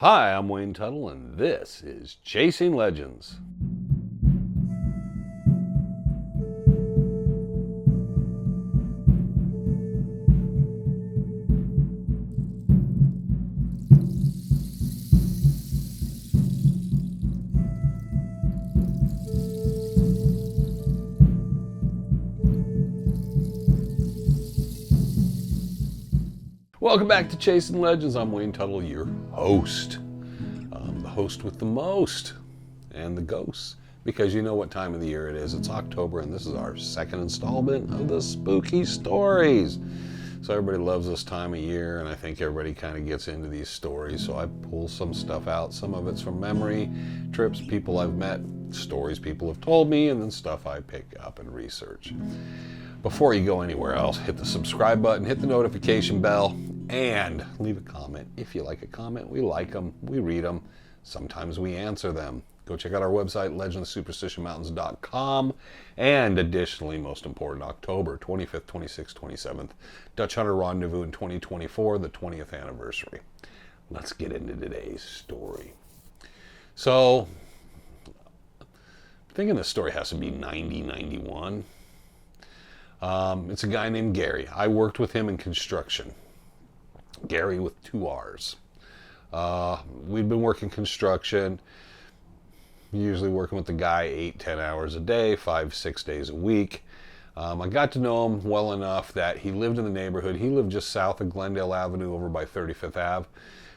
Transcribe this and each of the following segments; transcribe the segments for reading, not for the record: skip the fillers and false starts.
Hi, I'm Wayne Tuttle, and this is Chasing Legends. Welcome back to Chasing Legends. I'm Wayne Tuttle, your host. The host with the most and the ghosts, because you know what time of the year it is. It's October, and this is our second installment of the spooky stories. So everybody loves this time of year, and I think everybody kind of gets into these stories. So I pull some stuff out. Some of it's from memory, trips, people I've met, stories people have told me, and then stuff I pick up and research. Before you go anywhere else, hit the subscribe button, hit the notification bell, and leave a comment. If you like a comment, we like them, we read them, sometimes we answer them. Go check out our website, legendsuperstitionmountains.com, and additionally, most important, October 25th, 26th, 27th, Dutch Hunter Rendezvous in 2024, the 20th anniversary. Let's get into today's story. So, I'm thinking this story has to be 90, 91. It's a guy named Gary. I worked with him in construction. Gary with 2 R's. We'd been working construction, usually working with the guy 8-10 hours a day, 5-6 days a week. I got to know him well enough that he lived in the neighborhood. He lived just south of Glendale Avenue over by 35th Ave.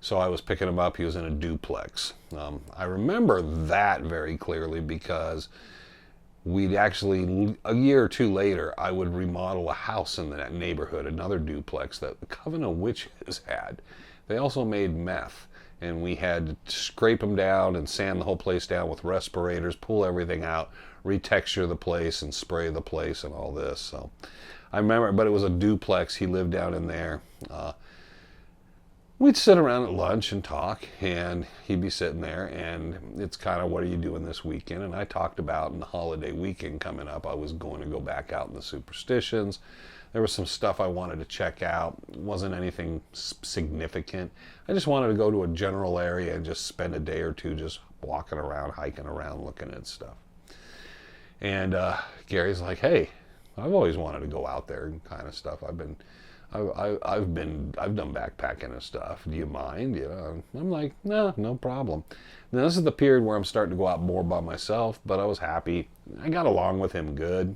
So I was picking him up. He was in a duplex. I remember that very clearly because we'd actually, a year or two later, I would remodel a house in that neighborhood, another duplex that the Coven of Witches had. They also made meth, and we had to scrape them down and sand the whole place down with respirators, pull everything out, retexture the place, and spray the place and all this. So I remember, but it was a duplex. He lived down in there. We'd sit around at lunch and talk, and he'd be sitting there, and it's kind of, what are you doing this weekend? And I talked about in the holiday weekend coming up, I was going to go back out in the Superstitions. There was some stuff I wanted to check out. It wasn't anything significant. I just wanted to go to a general area and just spend a day or two just walking around, hiking around, looking at stuff. And Gary's like, hey, I've always wanted to go out there and kind of stuff. I've done backpacking and stuff. Do you mind? You know, I'm like, no problem. Now this is the period where I'm starting to go out more by myself, but I was happy. I got along with him good.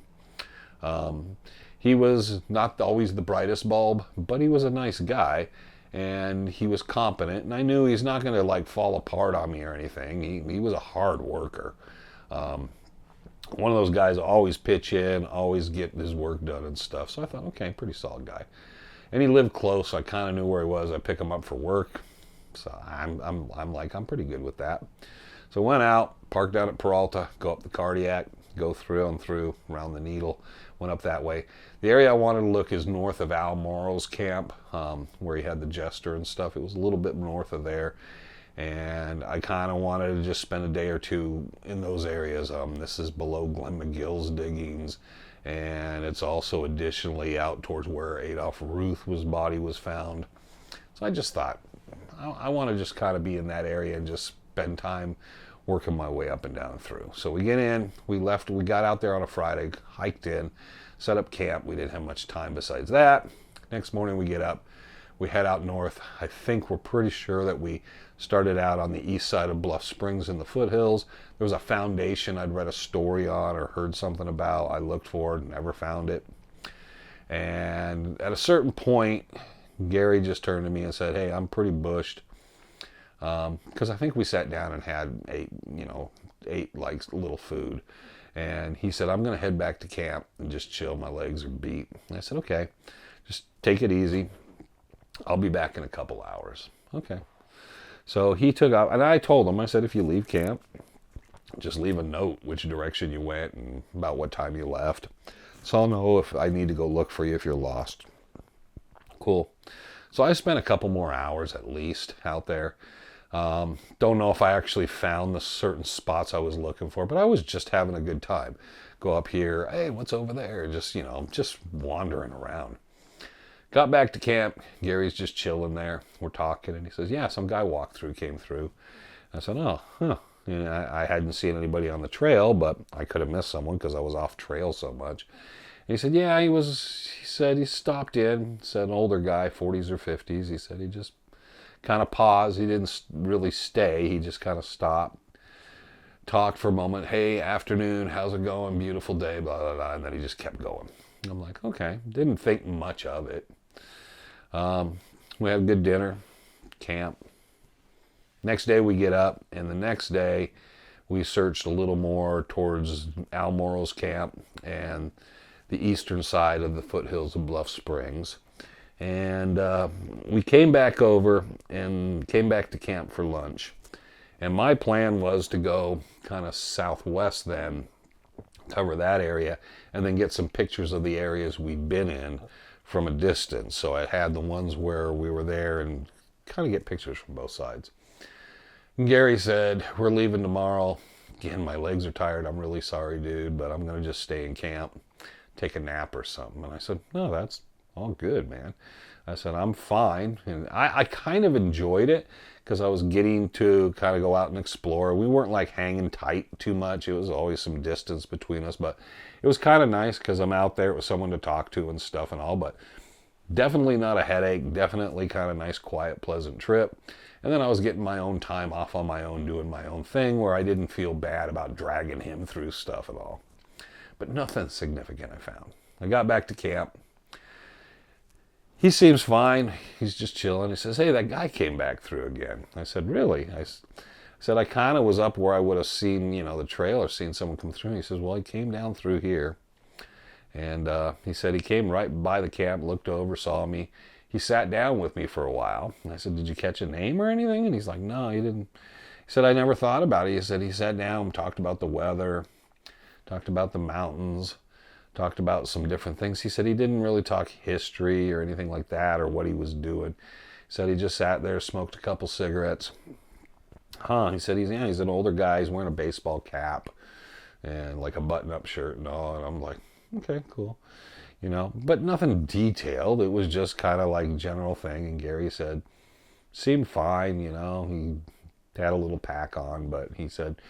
He was not always the brightest bulb, but he was a nice guy, and he was competent, and I knew he's not going to like fall apart on me or anything. He was a hard worker. One of those guys always pitch in, always get his work done and stuff. So I thought, okay, pretty solid guy. And he lived close, so I kind of knew where he was. I pick him up for work, so I'm like, I'm pretty good with that. So went out, parked down at Peralta, go up the Cardiac, go through and through around the Needle, went up that way. The area I wanted to look is north of Al Morrow's camp, where he had the Jester and stuff. It was a little bit north of there, and I kind of wanted to just spend a day or two in those areas. This is below Glenn McGill's diggings, and it's also additionally out towards where Adolph Ruth's body was found. So I just thought, I want to just kind of be in that area and just spend time working my way up and down through. So we get in, we got out there on a Friday, hiked in, set up camp. We didn't have much time besides that. Next morning we get up, we head out north. I think we're pretty sure that we started out on the east side of Bluff Springs in the foothills. There was a foundation I'd read a story on or heard something about. I looked for it, never found it. And at a certain point, Gary just turned to me and said, hey, I'm pretty bushed. Because I think we sat down and had ate like a little food. And he said, I'm going to head back to camp and just chill. My legs are beat. And I said, okay, just take it easy. I'll be back in a couple hours. Okay. So he took off, and I told him, I said, if you leave camp, just leave a note which direction you went and about what time you left. So I'll know if I need to go look for you if you're lost. Cool. So I spent a couple more hours at least out there. Don't know if I actually found the certain spots I was looking for, but I was just having a good time. Go up here, hey, what's over there? Just wandering around. Got back to camp. Gary's just chilling there. We're talking, and he says, yeah, some guy came through. I said, oh, huh. You know, I hadn't seen anybody on the trail, but I could have missed someone because I was off trail so much. And he said, yeah, he said he stopped in, said an older guy, 40s or 50s. He said he just kind of paused. He didn't really stay. He just kind of stopped, talked for a moment. Hey, afternoon, how's it going? Beautiful day, blah, blah, blah. And then he just kept going. I'm like, okay. Didn't think much of it. We had a good dinner, camp. Next day we get up, and the next day we searched a little more towards Al Morrow's camp and the eastern side of the foothills of Bluff Springs. And we came back over and came back to camp for lunch. And my plan was to go kind of southwest then, cover that area, and then get some pictures of the areas we'd been in from a distance. So I had the ones where we were there and kind of get pictures from both sides. And Gary said, we're leaving tomorrow. Again, my legs are tired. I'm really sorry, dude, but I'm going to just stay in camp, take a nap or something. And I said, no, that's all good, man. I said, I'm fine. And I kind of enjoyed it because I was getting to kind of go out and explore. We weren't like hanging tight too much. It was always some distance between us, but it was kind of nice because I'm out there with someone to talk to and stuff and all, but definitely not a headache. Definitely kind of nice, quiet, pleasant trip. And then I was getting my own time off on my own, doing my own thing where I didn't feel bad about dragging him through stuff at all. But nothing significant I found. I got back to camp. He seems fine. He's just chilling. He says, hey, that guy came back through again. I said, really? I said, I kind of was up where I would have seen, the trail or seen someone come through. He says, well, he came down through here. And he said he came right by the camp, looked over, saw me. He sat down with me for a while. And I said, did you catch a name or anything? And he's like, no, he didn't. He said, I never thought about it. He said he sat down, talked about the weather, talked about the mountains, talked about some different things. He said he didn't really talk history or anything like that or what he was doing. He said he just sat there, smoked a couple cigarettes. He said he's an older guy. He's wearing a baseball cap and like a button-up shirt and all. And I'm like, okay, cool. But nothing detailed. It was just kind of like general thing. And Gary said, seemed fine, he had a little pack on, but he said,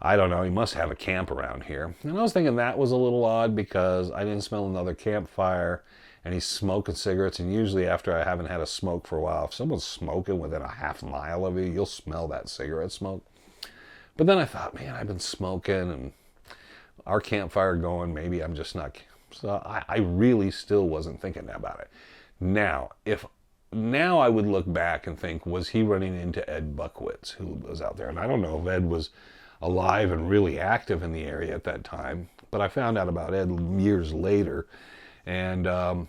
I don't know, he must have a camp around here. And I was thinking that was a little odd because I didn't smell another campfire and he's smoking cigarettes. And usually after I haven't had a smoke for a while, if someone's smoking within a half mile of you, you'll smell that cigarette smoke. But then I thought, man, I've been smoking and our campfire going, maybe I'm just not. So I really still wasn't thinking about it. Now I would look back and think, was he running into Ed Buckwitz, who was out there? And I don't know if Ed was alive and really active in the area at that time, but I found out about Ed years later. And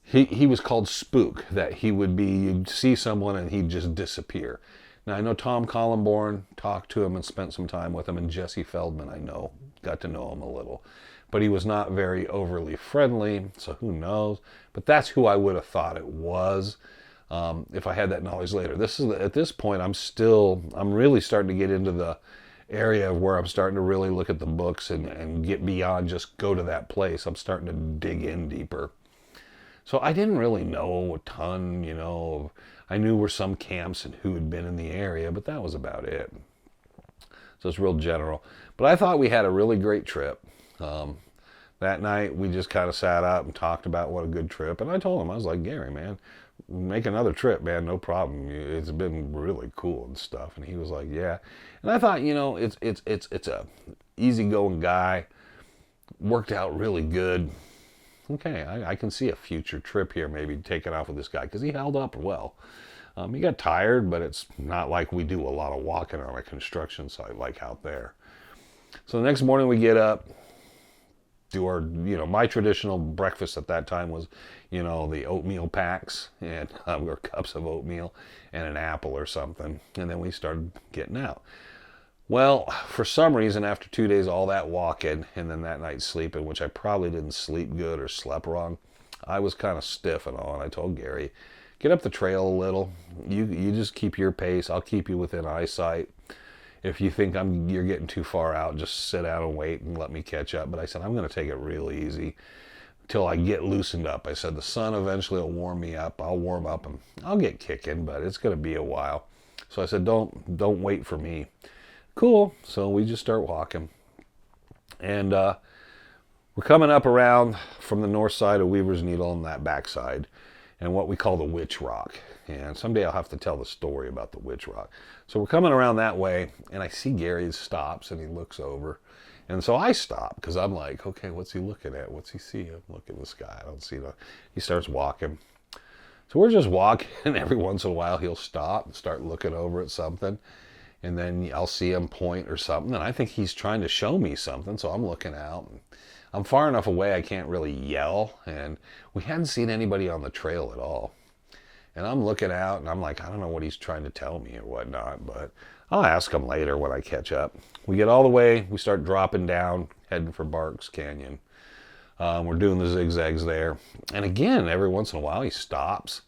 he was called Spook, that you'd see someone and he'd just disappear. Now I know Tom Collenborn, talked to him and spent some time with him, and Jesse Feldman, got to know him a little. But he was not very overly friendly, so who knows? But that's who I would have thought it was if I had that knowledge later. At this point, I'm really starting to get into the area where I'm starting to really look at the books and get beyond just go to that place. I'm starting to dig in deeper. So I didn't really know a ton, I knew where some camps and who had been in the area, but that was about it. So it's real general. But I thought we had a really great trip. That night we just kind of sat up and talked about what a good trip. And I told him, I was like, Gary, man, make another trip, man, no problem. It's been really cool and stuff. And he was like, yeah. And I thought, it's a easygoing guy. Worked out really good. Okay, I can see a future trip here, maybe taking off with this guy, because he held up well. He got tired, but it's not like we do a lot of walking on a construction site like out there. So the next morning we get up, do our, my traditional breakfast at that time was, the oatmeal packs and or cups of oatmeal and an apple or something. And then we started getting out. Well, for some reason, after 2 days, all that walking and then that night sleeping, which I probably didn't sleep good or slept wrong, I was kind of stiff and all. And I told Gary, get up the trail a little. You just keep your pace. I'll keep you within eyesight. If you think you're getting too far out, just sit out and wait and let me catch up. But I said, I'm going to take it real easy. till I get loosened up. I said the sun eventually will warm me up. I'll warm up and I'll get kicking, but it's going to be a while. So I said, don't wait for me. Cool. So we just start walking. And we're coming up around from the north side of Weaver's Needle on that backside, and what we call the Witch Rock. And someday I'll have to tell the story about the Witch Rock. So we're coming around that way, and I see Gary stops, and he looks over. And so I stop, because I'm like, okay, what's he looking at? What's he see? I'm looking at the sky. I don't see nothing. He starts walking. So we're just walking, and every once in a while he'll stop and start looking over at something. And then I'll see him point or something, and I think he's trying to show me something, so I'm looking out. And I'm far enough away I can't really yell, and we hadn't seen anybody on the trail at all. And I'm looking out, and I'm like, I don't know what he's trying to tell me or whatnot, but I'll ask him later when I catch up. We get all the way, we start dropping down, heading for Barks Canyon. We're doing the zigzags there. And again, every once in a while, he stops.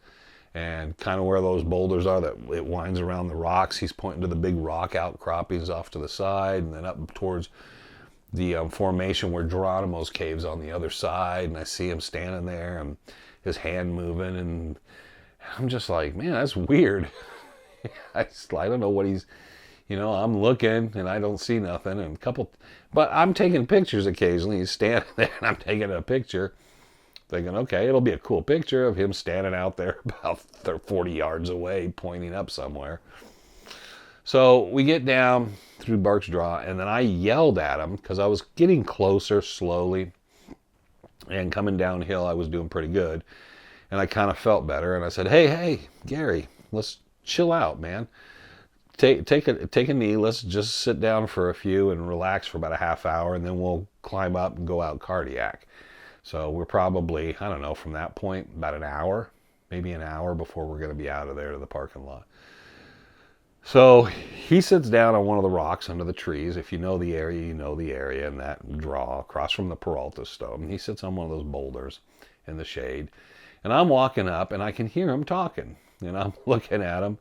And kind of where those boulders are that it winds around the rocks, he's pointing to the big rock outcroppings off to the side, and then up towards the formation where Geronimo's cave's on the other side. And I see him standing there and his hand moving, and I'm just like, man, that's weird. I don't know what he's, I'm looking and I don't see nothing, and but I'm taking pictures occasionally. He's standing there and I'm taking a picture thinking, okay, it'll be a cool picture of him standing out there about 40 yards away pointing up somewhere. So we get down through Barks Draw, and then I yelled at him because I was getting closer slowly, and coming downhill I was doing pretty good. And I kind of felt better, and I said, hey, Gary, let's chill out, man. Take a knee. Let's just sit down for a few and relax for about a half hour, and then we'll climb up and go out cardiac. So we're probably, I don't know, from that point, about an hour, maybe an hour before we're going to be out of there to the parking lot. So he sits down on one of the rocks under the trees. If you know the area, you know the area, in that draw across from the Peralta stone. He sits on one of those boulders in the shade. And I'm walking up, and I can hear him talking. And I'm looking at him,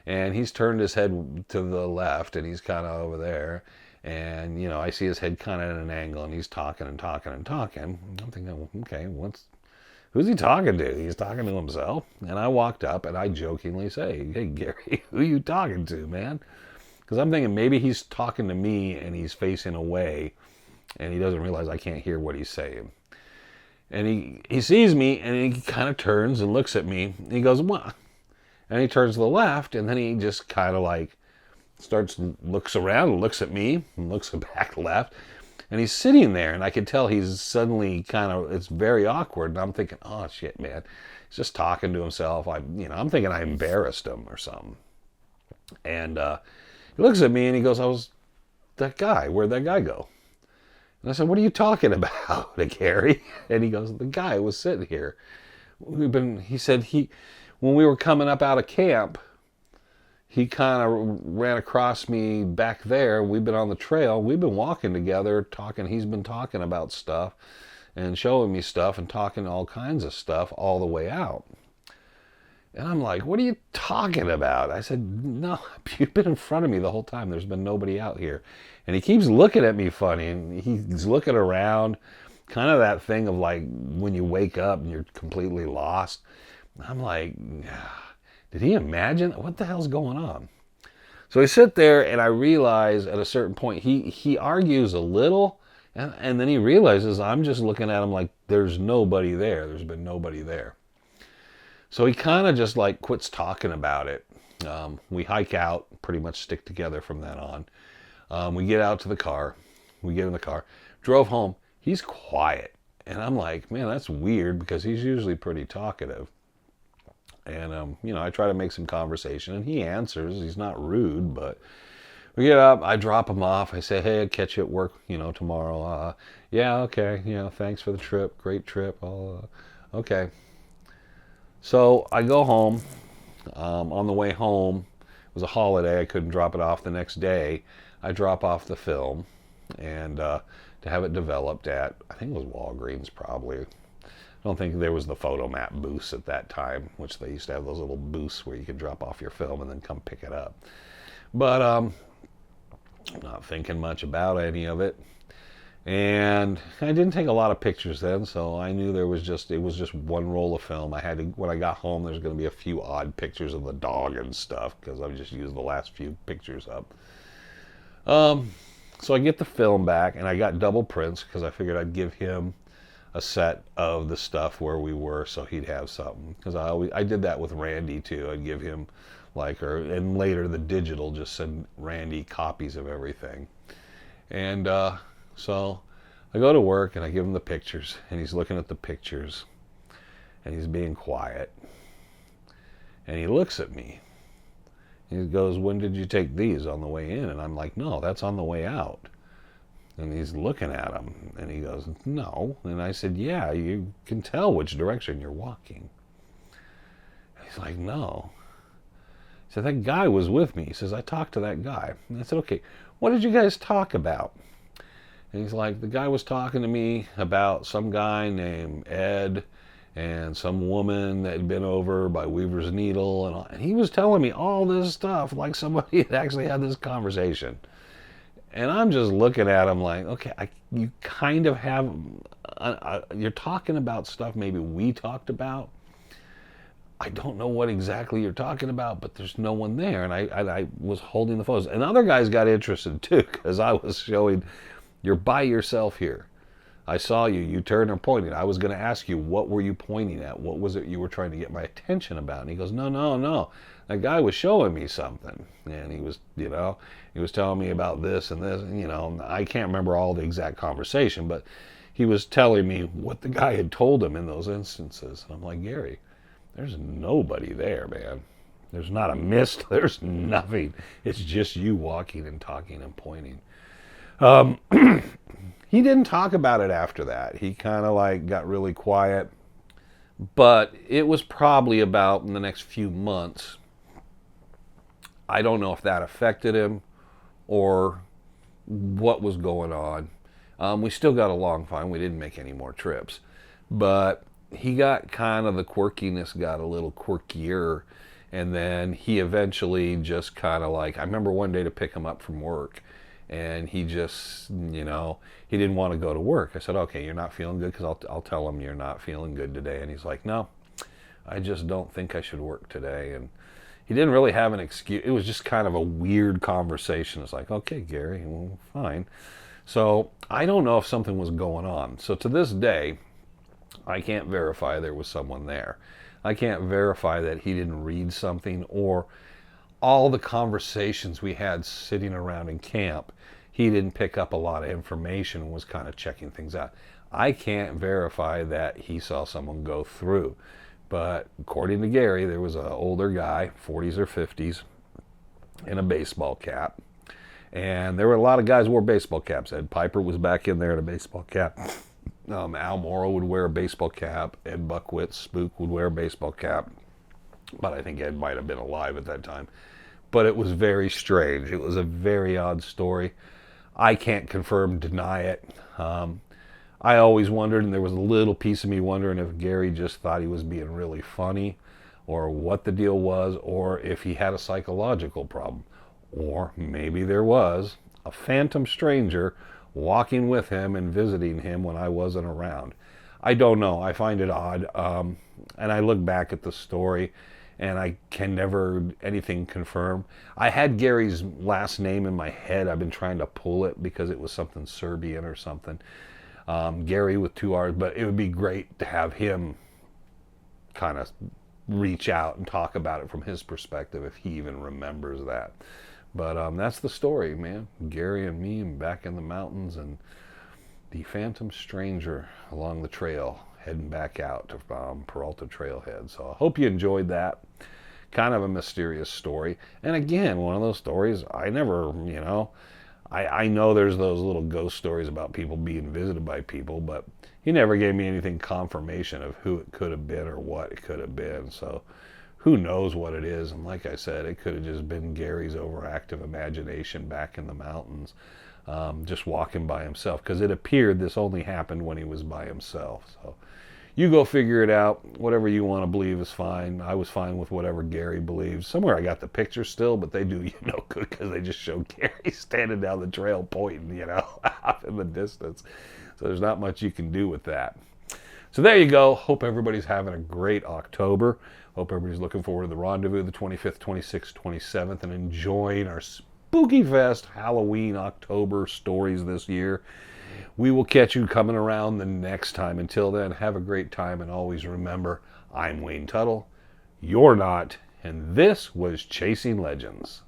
and he's turned his head to the left, and he's kind of over there. And, I see his head kind of at an angle, and he's talking and talking and talking. I'm thinking, okay, who's he talking to? He's talking to himself. And I walked up, and I jokingly say, hey, Gary, who are you talking to, man? Because I'm thinking maybe he's talking to me, and he's facing away, and he doesn't realize I can't hear what he's saying. And he sees me, and he kind of turns and looks at me. And he goes, what? And he turns to the left, and then he just kind of like looks around and looks at me and looks back left. And he's sitting there, and I can tell he's suddenly it's very awkward. And I'm thinking, oh, shit, man. He's just talking to himself. I'm thinking I embarrassed him or something. And he looks at me, and he goes, that guy. Where'd that guy go? And I said, what are you talking about, Gary? And he goes, the guy was sitting here. He said when we were coming up out of camp, he kind of ran across me back there. We've been on the trail. We've been walking together, talking. He's been talking about stuff and showing me stuff and talking all kinds of stuff all the way out. And I'm like, what are you talking about? I said, no, you've been in front of me the whole time. There's been nobody out here. And he keeps looking at me funny, and he's looking around, kind of that thing of like when you wake up and you're completely lost. I'm like, did he imagine? What the hell's going on? So I sit there, and I realize at a certain point, he argues a little, and then he realizes I'm just looking at him like there's nobody there. There's been nobody there. So he kind of just like quits talking about it. We hike out, pretty much stick together from then on. We get out to the car. We get in the car. Drove home. He's quiet. And I'm like, man, that's weird, because he's usually pretty talkative. And, I try to make some conversation, and he answers. He's not rude, but we get up. I drop him off. I say, hey, I'll catch you at work, tomorrow. Yeah, okay. Thanks for the trip. Great trip. Okay. So I go home. On the way home, it was a holiday. I couldn't drop it off the next day. I drop off the film, and to have it developed at, I think it was Walgreens probably. I don't think there was the photomat booths at that time, which they used to have those little booths where you could drop off your film and then come pick it up. But I'm not thinking much about any of it. And I didn't take a lot of pictures then, so I knew it was just one roll of film. I had to, when I got home, there's going to be a few odd pictures of the dog and stuff because I've just used the last few pictures up. So I get the film back, and I got double prints because I figured I'd give him a set of the stuff where we were, so he'd have something. Because I did that with Randy too. I'd give him and later the digital, just send Randy copies of everything. And so I go to work and I give him the pictures, and he's looking at the pictures, and he's being quiet, and he looks at me. He goes, "When did you take these? On the way in?" And I'm like, "No, that's on the way out." And he's looking at him, and he goes, "No." And I said, "Yeah, you can tell which direction you're walking." And he's like, "No." He said, "That guy was with me." He says, "I talked to that guy." And I said, "Okay, what did you guys talk about?" And he's like, "The guy was talking to me about some guy named Ed and some woman that had been over by Weaver's Needle, and he was telling me all this stuff like somebody had actually had this conversation." And I'm just looking at him like, okay, you kind of have, you're talking about stuff maybe we talked about. I don't know what exactly you're talking about, but there's no one there. And I was holding the photos. And other guys got interested too, because I was showing, "You're by yourself here. I saw you. You turned and pointed. I was going to ask you, what were you pointing at? What was it you were trying to get my attention about?" And he goes, No. That guy was showing me something. And he was, he was telling me about this and this. And, I can't remember all the exact conversation, but he was telling me what the guy had told him in those instances. And I'm like, "Gary, there's nobody there, man. There's not a mist. There's nothing. It's just you walking and talking and pointing." He didn't talk about it after that. He kind of got really quiet. But it was probably about in the next few months. I don't know if that affected him or what was going on. We still got along fine. We didn't make any more trips. But he got the quirkiness got a little quirkier. And then he eventually just I remember one day to pick him up from work. And he just, he didn't want to go to work. I said, "Okay, you're not feeling good?" Because I'll tell him you're not feeling good today. And he's like, "No, I just don't think I should work today." And he didn't really have an excuse. It was just kind of a weird conversation. It's like, "Okay, Gary, well, fine." So I don't know if something was going on. So to this day, I can't verify there was someone there. I can't verify that he didn't read something, or all the conversations we had sitting around in camp, he didn't pick up a lot of information and was kind of checking things out. I can't verify that he saw someone go through. But according to Gary, there was an older guy, 40s or 50s, in a baseball cap. And there were a lot of guys who wore baseball caps. Ed Piper was back in there in a baseball cap. Al Morrow would wear a baseball cap. Ed Buckwitz, Spook, would wear a baseball cap. But I think Ed might have been alive at that time. But it was very strange. It was a very odd story. I can't confirm, deny it. I always wondered, and there was a little piece of me wondering if Gary just thought he was being really funny, or what the deal was, or if he had a psychological problem. Or maybe there was a phantom stranger walking with him and visiting him when I wasn't around. I don't know. I find it odd. And I look back at the story, and I can never anything confirm. I had Gary's last name in my head. I've been trying to pull it because it was something Serbian or something. Gary with 2 R's, but it would be great to have him kind of reach out and talk about it from his perspective, if he even remembers that. But that's the story, man. Gary and me back in the mountains, and the phantom stranger along the trail heading back out to Peralta Trailhead. So I hope you enjoyed that. Kind of a mysterious story. And again, one of those stories I never, I know there's those little ghost stories about people being visited by people, but he never gave me anything confirmation of who it could have been or what it could have been. So who knows what it is. And like I said, it could have just been Gary's overactive imagination back in the mountains, just walking by himself, because it appeared this only happened when he was by himself. So you go figure it out. Whatever you want to believe is fine. I was fine with whatever Gary believes. Somewhere I got the picture still, but they do you no good because they just show Gary standing down the trail pointing, off in the distance. So there's not much you can do with that. So there you go. Hope everybody's having a great October. Hope everybody's looking forward to the rendezvous the 25th, 26th, 27th and enjoying our Spooky Fest Halloween October stories this year. We will catch you coming around the next time. Until then, have a great time, and always remember, I'm Wayne Tuttle, you're not, and this was Chasing Legends.